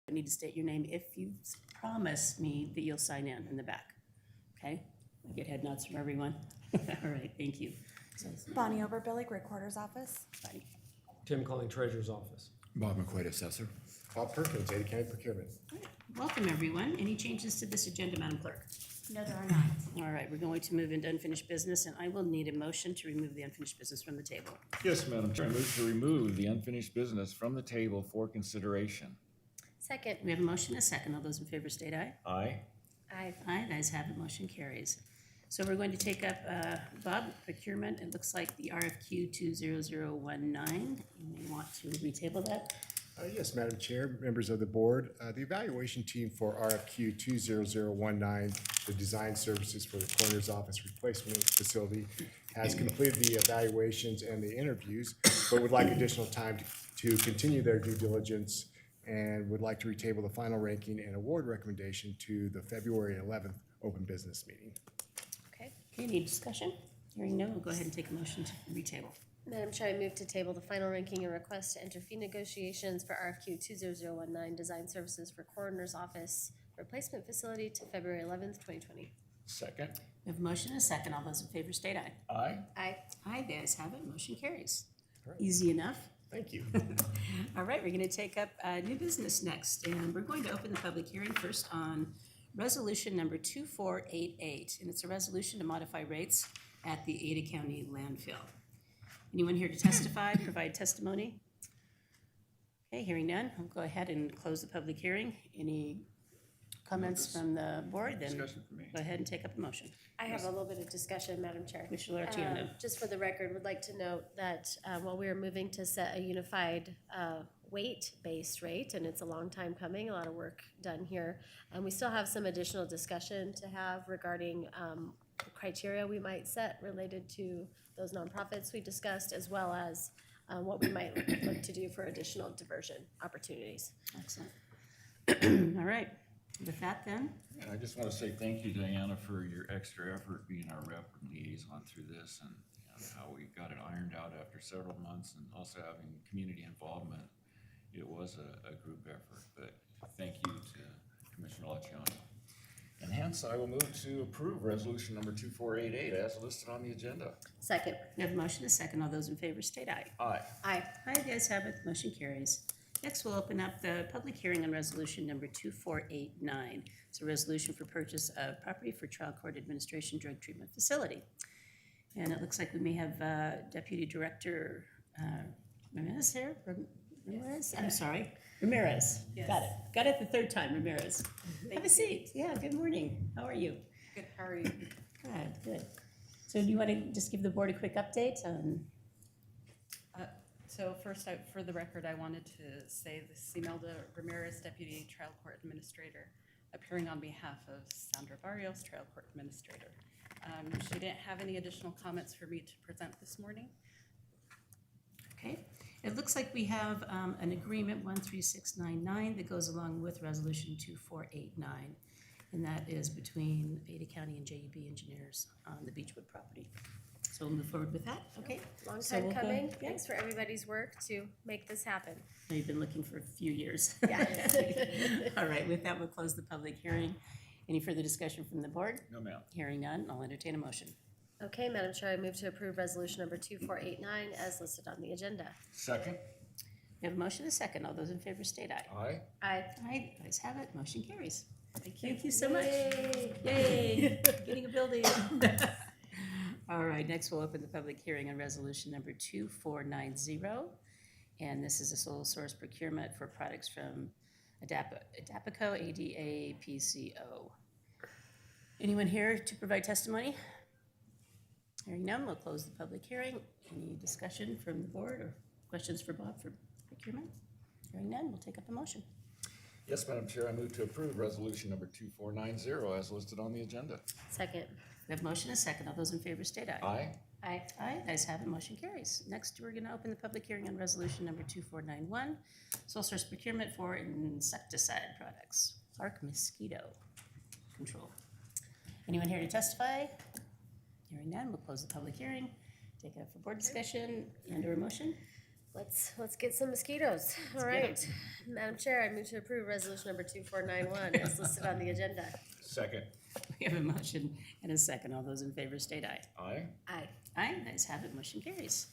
I need to state your name if you promise me that you'll sign in the back. Okay? I get head nods from everyone. All right, thank you. So, Bonnie Oberbillig, Recorder's Office. Bonnie. Tim Calling, Treasurer's Office. Bob McQuaid, Assessor. Bob Perkins, Ada County Procurement. All right, welcome, everyone. Any changes to this agenda, Madam Clerk? No, there are not. All right, we're going to move into unfinished business, and I will need a motion to remove the unfinished business from the table. Yes, Madam Chair. I move to remove the unfinished business from the table for consideration. Second. We have a motion and a second. All those in favor state aye. Aye. Aye. Aye, the ayes have it, motion carries. So we're going to take up, Bob, procurement. It looks like the RFQ 20019. You may want to retable that. Yes, Madam Chair, members of the board, the evaluation team for RFQ 20019, the design services for the coroner's office replacement facility, has completed the evaluations and the interviews, but would like additional time to continue their due diligence and would like to retable the final ranking and award recommendation to the February 11th open business meeting. Okay, any discussion? Hearing none, we'll go ahead and take a motion to retable. Madam Chair, I move to table the final ranking and request to enter fee negotiations for RFQ 20019 Design Services for Coroner's Office Replacement Facility to February 11th, 2020. Second. We have a motion and a second. All those in favor state aye. Aye. Aye. Aye, the ayes have it, motion carries. All right. Easy enough. Thank you. All right, we're going to take up new business next, and we're going to open the public hearing first on resolution number 2488, and it's a resolution to modify rates at the Ada County landfill. Anyone here to testify, provide testimony? Okay, hearing none, I'll go ahead and close the public hearing. Any comments from the board? Then Discussion for me. go ahead and take up a motion. I have a little bit of discussion, Madam Chair. Commissioner Lartiano. Just for the record, would like to note that while we are moving to set a unified weight-based rate, and it's a long time coming, a lot of work done here, and we still have some additional discussion to have regarding criteria we might set related to those nonprofits we discussed, as well as what we might look to do for additional diversion opportunities. Excellent. All right, with that then, And I just want to say thank you, Diana, for your extra effort being our rep and liaison through this, and how we got it ironed out after several months, and also having community involvement. It was a group effort, but thank you to Commissioner Lacioni. And hence, I will move to approve resolution number 2488 as listed on the agenda. Second. we have a motion and a second. All those in favor state aye. Aye. Aye. Aye, the ayes have it, motion carries. Next, we'll open up the public hearing on resolution number 2489. It's a resolution for purchase of property for trial court administration drug treatment facility. And it looks like we may have Deputy Director Ramirez here. Ramirez? I'm sorry. Ramirez. Yes. Got it the third time, Ramirez. Have a seat. Yeah, good morning. How are you? Good, how are you? Good, good. So do you want to just give the board a quick update on? So first, for the record, I wanted to say this is Imelda Ramirez, Deputy Trial Court Administrator, appearing on behalf of Sandra Barrios, Trial Court Administrator. She didn't have any additional comments for me to present this morning. Okay, it looks like we have an agreement 13699 that goes along with resolution 2489, and that is between Ada County and JEB engineers on the Beechwood property. So we'll move forward with that, okay? Long So time we'll go- coming. yeah. Thanks for everybody's work to make this happen. I know you've been looking for a few years. Yeah. All right, with that, we'll close the public hearing. Any further discussion from the board? No, ma'am. Hearing none, I'll entertain a motion. Okay, Madam Chair, I move to approve resolution number 2489 as listed on the agenda. Second. We have a motion and a second. All those in favor state aye. Aye. Aye. Aye, ayes have it, motion carries. Thank you. Thank you so much. Yay. Yay, getting a building. All right, next we'll open the public hearing on resolution number 2490. And this is a sole source procurement for products from Adapico, ADAPCO. Anyone here to provide testimony? Hearing none, we'll close the public hearing. Any discussion from the board or questions for Bob for procurement? Hearing none, we'll take up a motion. Yes, Madam Chair, I move to approve resolution number 2490 as listed on the agenda. Second. We have a motion and a second. All those in favor state aye. Aye. Aye. Aye, the ayes have it, motion carries. Next, we're going to open the public hearing on resolution number 2491, sole source procurement for insecticide products, Arc Mosquito Control. Anyone here to testify? Hearing none, we'll close the public hearing, take it up for board discussion and or motion. Let's get some mosquitoes. All get right. Madam Chair, I move to approve resolution number 2491 as listed on the agenda. Second. We have a motion and a second. All those in favor state aye. Aye. Aye. Aye, ayes have it, motion carries.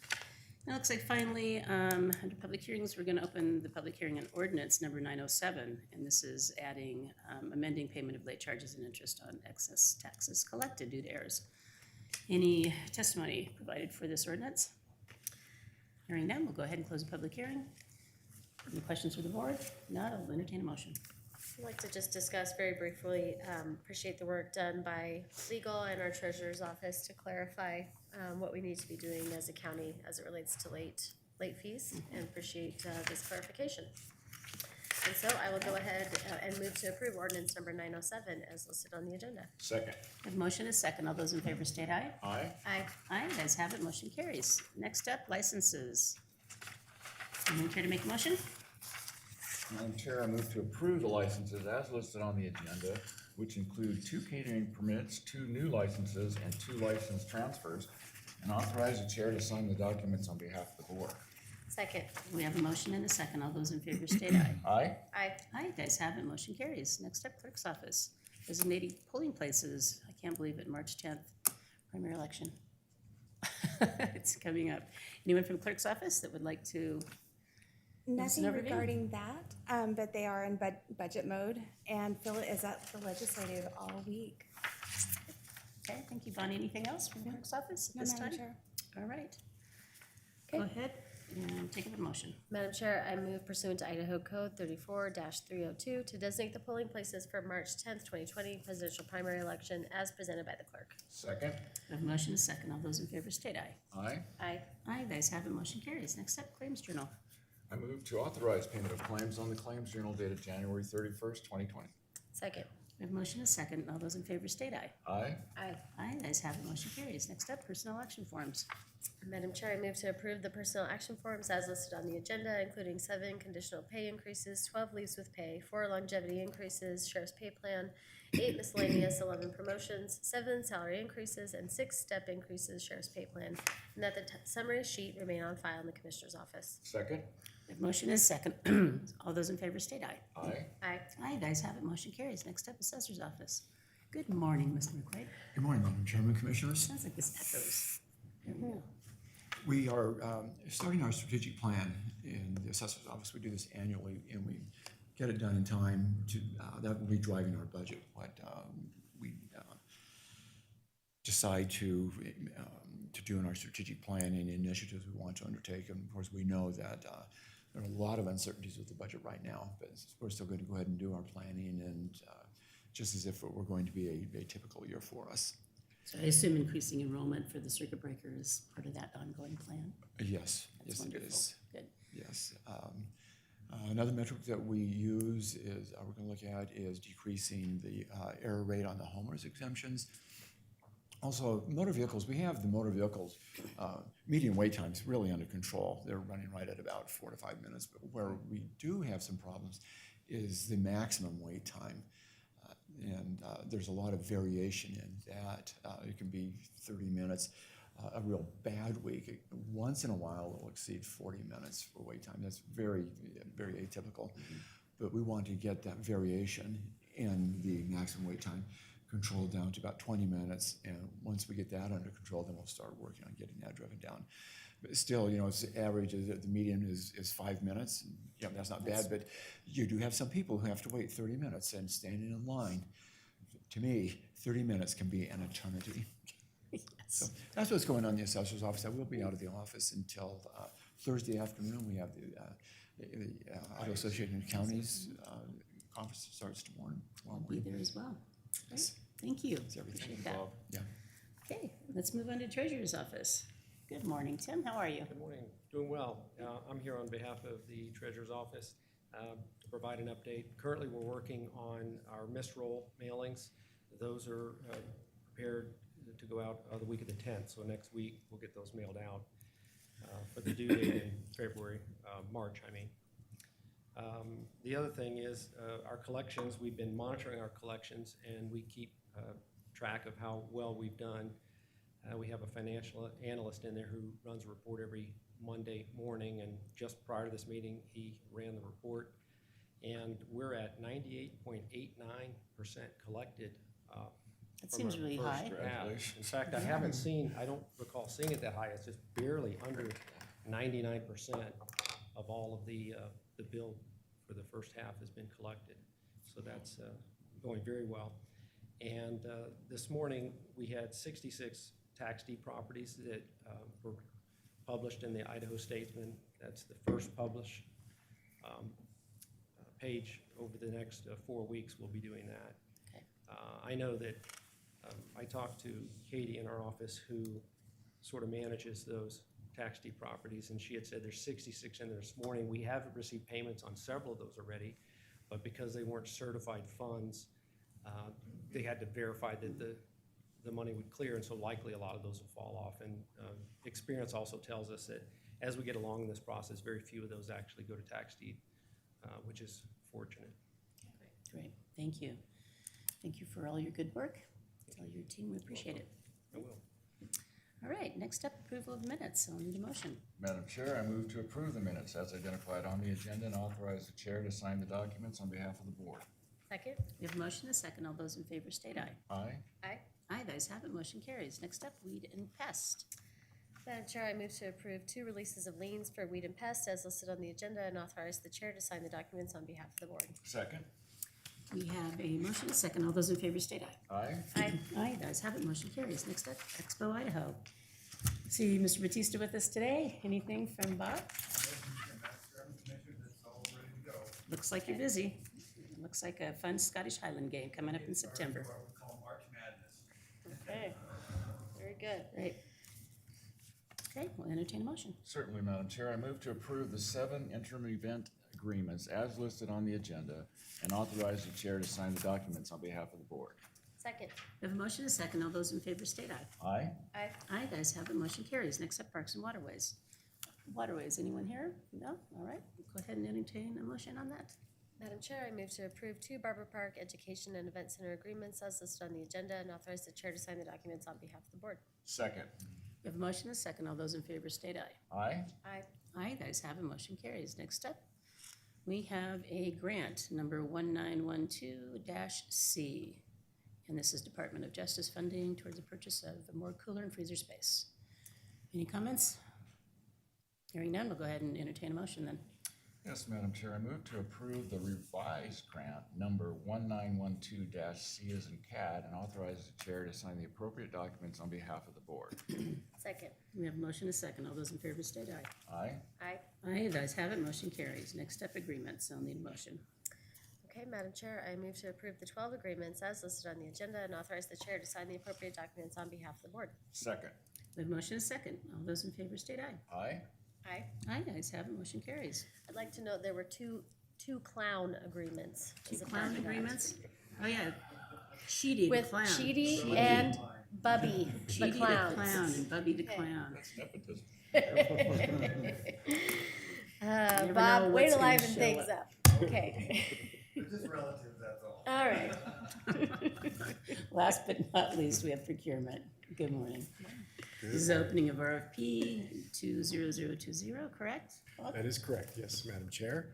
Now, it looks like finally, under public hearings, we're gonna open the public hearing on ordinance number 907, and this is adding, amending payment of late charges and interest on excess taxes collected due to errors. Any testimony provided for this ordinance? Hearing none, we'll go ahead and close the public hearing. Any questions for the board? Not, I'll entertain a motion. I'd like to just discuss very briefly, appreciate the work done by legal and our treasurer's office to clarify what we need to be doing as a county as it relates to late fees, and appreciate this clarification. And so I will go ahead and move to approve ordinance number 907 as listed on the agenda. Second. We have a motion and a second. All those in favor state aye. Aye. Aye. Aye, ayes have it, motion carries. Next up, licenses. Anyone care to make a motion? Madam Chair, I move to approve the licenses as listed on the agenda, which include 2 catering permits, 2 new licenses, and 2 license transfers, and authorize the chair to sign the documents on behalf of the board. Second. We have a motion and a second. All those in favor state aye. Aye. Aye. Aye, guys have it, motion carries. Next up, clerk's office, designating polling places. I can't believe it, March 10th, primary election. It's coming up. Anyone from clerk's office that would like to? Nothing overview. regarding that, but they are in budget mode, and Phil is at the legislative all week. Okay, thank you. Bonnie, anything else from clerk's office at No, this Madam time? Chair. All right. Okay. Go ahead and take up a motion. Madam Chair, I move pursuant to Idaho Code 34-302 to designate the polling places for March 10th, 2020 presidential primary election as presented by the clerk. Second. We have a motion and a second. All those in favor state aye. Aye. Aye. Aye, guys have it, motion carries. Next up, claims journal. I move to authorize payment of claims on the claims journal dated January 31st, 2020. Second. We have a motion and a second. All those in favor state aye. Aye. Aye. Aye, guys have it, motion carries. Next up, personnel action forms. Madam Chair, I move to approve the personnel action forms as listed on the agenda, including 7 conditional pay increases, 12 leaves with pay, 4 longevity increases, sheriff's pay plan, 8 miscellaneous, 11 promotions, 7 salary increases, and 6 step increases, sheriff's pay plan, and that the summary sheet remain on file in the Commissioner's office. Second. We have a motion and a second. All those in favor state aye. Aye. Aye. Aye, guys have it, motion carries. Next up, assessor's office. Good morning, Mr. McQuaid. Good morning, Madam Chairman, Commissioners. Sounds like this echoes. There we go. We are starting our strategic plan in the Assessor's Office. We do this annually, and we get it done in time to, that will be driving our budget, what we decide to do in our strategic plan and initiatives we want to undertake. And of course, we know that there are a lot of uncertainties with the budget right now, but we're still going to go ahead and do our planning, and just as if it were going to be a typical year for us. So I assume increasing enrollment for the circuit breaker is part of that ongoing plan? Yes, That's yes, it wonderful. is. Good. Yes. Another metric that we use is, we're gonna look at is decreasing the error rate on the homeowners exemptions. Also, motor vehicles, we have the motor vehicles, median wait times really under control. They're running right at about 4 to 5 minutes, but where we do have some problems is the maximum wait time. And there's a lot of variation in that. It can be 30 minutes. A real bad week, once in a while, it will exceed 40 minutes for wait time. That's very, very atypical. But we want to get that variation in the maximum wait time controlled down to about 20 minutes. And once we get that under control, then we'll start working on getting that driven down. But still, you know, it's the average, the median is 5 minutes. Yeah, that's not bad, but you do have some people who have to wait 30 minutes and standing in line. To me, 30 minutes can be an eternity. So that's what's going on in the assessor's office. I will be out of the office until Thursday afternoon. We have the Auto Association of Counties conference starts tomorrow I'll be morning. there as well. Great. Yes. Thank you. That's everything Appreciate that. involved. Yeah. Okay, let's move on to treasurer's office. Good morning, Tim. How are you? Good morning. Doing well. I'm here on behalf of the Treasurer's Office to provide an update. Currently, we're working on our missed roll mailings. Those are prepared to go out the week of the 10th. So next week, we'll get those mailed out for the due date in March, I mean. The other thing is our collections. We've been monitoring our collections, and we keep track of how well we've done. We have a financial analyst in there who runs a report every Monday morning, and just prior to this meeting, he ran the report. And we're at 98.89% collected. That from seems our really first high. half. In fact, I don't recall seeing it that high. It's just barely under 99% of all of the bill for the first half has been collected. So that's going very well. And this morning, we had 66 tax deed properties that were published in the Idaho Statesman. That's the first published page. Over the next 4 weeks, we'll be doing that. Okay. I know that I talked to Katie in our office, who sort of manages those tax deed properties, and she had said there's 66 in there this morning. We have received payments on several of those already, but because they weren't certified funds, they had to verify that the money would clear, and so likely a lot of those will fall off. And experience also tells us that as we get along in this process, very few of those actually go to tax deed, which is fortunate. Great, thank you. Thank you for all your good work. Tell your team we appreciate it. I will. All right, next up, approval of minutes. I'll need a motion. Madam Chair, I move to approve the minutes as identified on the agenda and authorize the chair to sign the documents on behalf of the board. Second? We have a motion and a second. All those in favor state aye. Aye. Aye. Aye, the ayes have it, motion carries. Next up, weed and pest. Madam Chair, I move to approve 2 releases of liens for weed and pest as listed on the agenda and authorize the chair to sign the documents on behalf of the board. Second. We have a motion and a second. All those in favor state aye. Aye. Aye. Aye, the ayes have it, motion carries. Next up, Expo Idaho. See Mr. Batista with us today. Anything from Bob? Looks like you're busy. Looks like a fun Scottish Highland game coming up in September. What we call March Madness. Okay, very good. Great. Okay, we'll entertain a motion. Certainly, Madam Chair, I move to approve the 7 interim event agreements as listed on the agenda and authorize the chair to sign the documents on behalf of the board. Second? We have a motion and a second. All those in favor state aye. Aye. Aye. Aye, the ayes have it, motion carries. Next up, Parks and Waterways. Waterways, anyone here? No? All right, go ahead and entertain a motion on that. Madam Chair, I move to approve 2 Barber Park Education and Event Center agreements as listed on the agenda and authorize the chair to sign the documents on behalf of the board. Second. We have a motion and a second. All those in favor state aye. Aye. Aye. Aye, the ayes have it, motion carries. Next up, we have a grant, number 1912-C. And this is Department of Justice funding towards the purchase of a more cooler and freezer space. Any comments? Hearing none, we'll go ahead and entertain a motion then. Yes, Madam Chair, I move to approve the revised grant number 1912-C as in cat and authorize the chair to sign the appropriate documents on behalf of the board. Second? We have a motion and a second. All those in favor state aye. Aye. Aye. Aye, the ayes have it, motion carries. Next up, agreements. I'll need a motion. Okay, Madam Chair, I move to approve the 12 agreements as listed on the agenda and authorize the chair to sign the appropriate documents on behalf of the board. Second. We have a motion and a second. All those in favor state aye. Aye. Aye. Aye, the ayes have it, motion carries. I'd like to note there were two clown agreements. Two as a part clown of that. agreements? Oh, yeah. Sheedy the With clown. Cheedy and Bubby, the Sheedy the clowns. clown and Bubby the Okay. clown. That's nepotism. never know Bob, way what's to gonna liven show things up. up. Okay. They're just relatives, that's all. All right. Last but not least, we have procurement. Good morning. This is the opening of RFP 20020, correct? Bob? That is correct, yes, Madam Chair.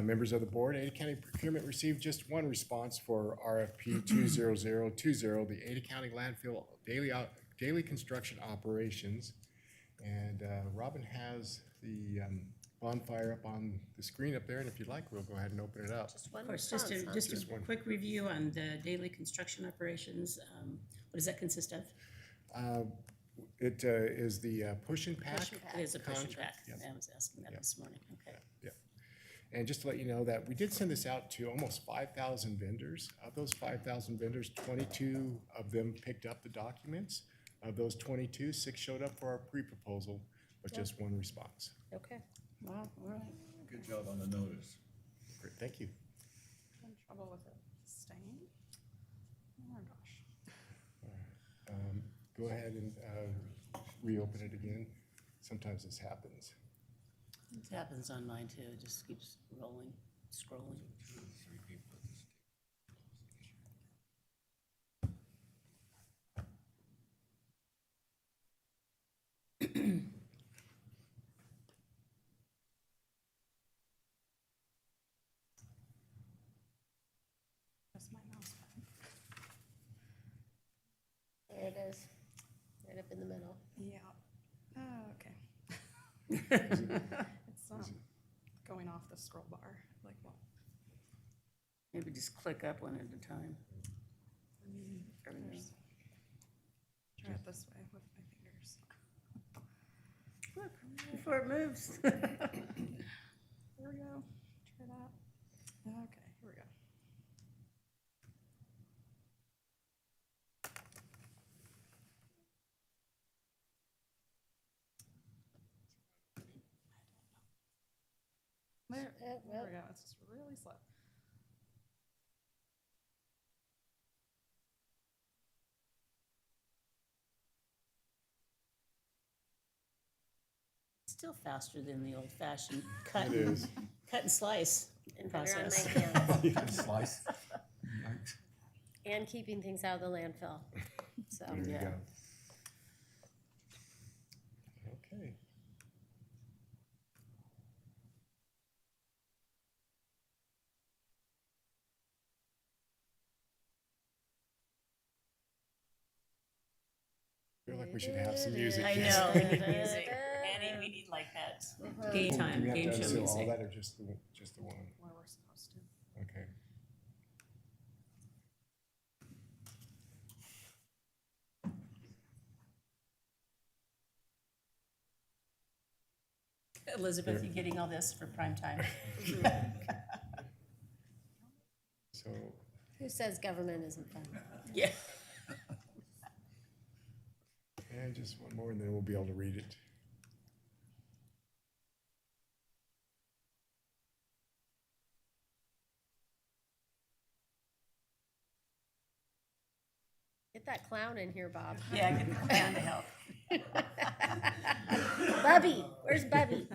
Members of the board, Ada County Procurement received just one response for RFP 20020, the Ada County landfill daily construction operations. And Robin has the bonfire up on the screen up there, and if you'd like, we'll go ahed and open it up. Just one Of course, response, huh? just Just a one. quick review on the daily construction operations. What does that consist of? It is the push and pack. Push and pack. It is a push and Contract, pack. yep. I was asking that Yep. this morning, okay. Yeah. And just to let you know that we did send this out to almost 5,000 vendors. Of those 5,000 vendors, 22 of them picked up the documents. Of those 22, 6 showed up for our pre-proposal, but just one response. Okay. Wow, all right. Good job on the notice. Great, thank you. In trouble with it staying? Oh my gosh. Go ahead and reopen it again. Sometimes this happens. It happens on mine too, it just keeps rolling, scrolling. 2 or 3 people at this is, right up in the middle. Yeah. Oh, okay. It's going off the scroll bar, like, well, Maybe just click up one at a time. I mean, There we go. try it this way with my fingers. Look, before it moves. There we go. Try that. Okay, here we go. There we go. It's just really slow. Still faster than the old fashioned cut It is. cut and slice And better on process. my hands. Slice. Yikes. And keeping things out of the landfill, so. There you Yeah. go. Okay. I feel like we should have some music. I know, we need music. Annie, we need like that game Do time, we have game to show undo all music. that or just the one? Where we're supposed to. Okay. Elizabeth, you getting all this for prime time? So, Who says government isn't fun? Yeah. and just one more and then we'll be able to read it. Get that clown in here, Bob. Yeah, get the plan to help. Bubby, where's Bubby?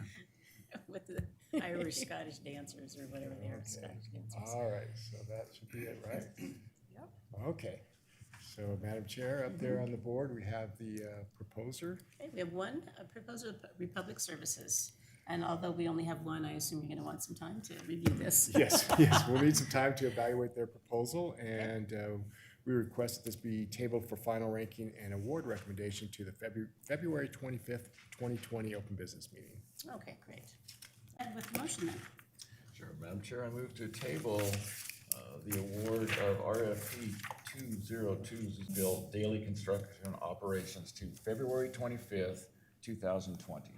With the Irish Scottish dancers or whatever they are, Scottish dancers. All right, so that should be it, right? Yep. Okay. So, Madam Chair, up there on the board, we have the proposer. Okay, we have one, a proposal of Republic Services. And although we only have one, I assume you're gonna want some time to review this. Yes, yes, we'll need some time to evaluate their proposal, and we request that this be tabled for final ranking and award recommendation to the February 25th, 2020 open business meeting. Okay, great. And with the motion then. Sure, Madam Chair, I move to table the award of RFP 202 build daily construction operations to February 25th, 2020.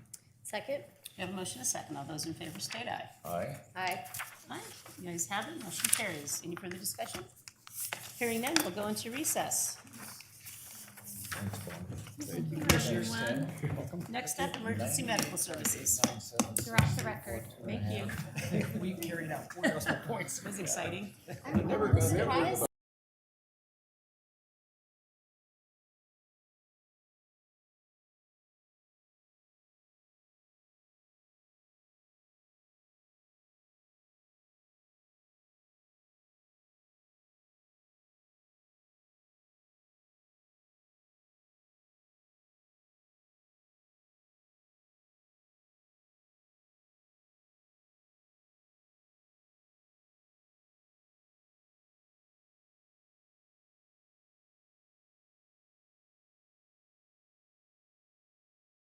Second? We have a motion, a second. All those in favor state aye. Aye. Aye. Aye. You guys have it, motion carries. Any further discussion? Hearing none, we'll go into recess. Thanks, Bob. Thank you, Commissioners. Commissioners. Everyone. Next up, emergency medical services. You're off the record. Thank you. We carried out 4 decimal points. It was exciting. I'm surprised